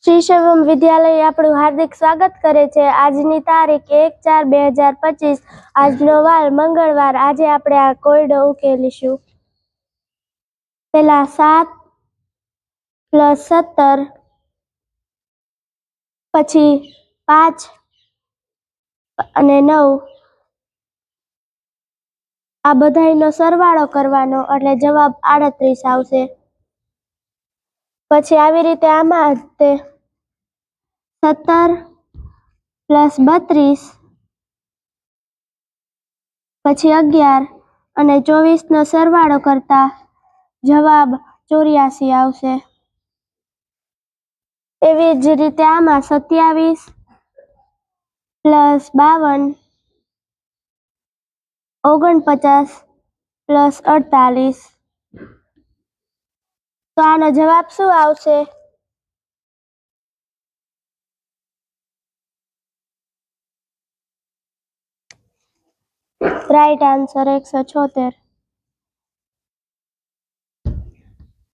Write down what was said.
શ્રી શિવમ વિદ્યાલય આપણું હાર્દિક સ્વાગત કરે છે. આજની તારીખ 1/4/2025. આજનો વાર મંગળવાર. આજે આપણે આ કોયડો ઉકેલીશું. પેલા 7 + 17, પછી 5 અને 9, આ બધાયનો સરવાળો કરવાનો એટલે જવાબ 38 આવશે. પછી આવી રીતે આમાં તે 17 + 32, પછી 11 અને 24નો સરવાળો કરતા જવાબ 84 આવશે. એવી જ રીતે આમાં 27 + 52, 49 + 48. તો આનો જવાબ શું આવશે? Right answer 176.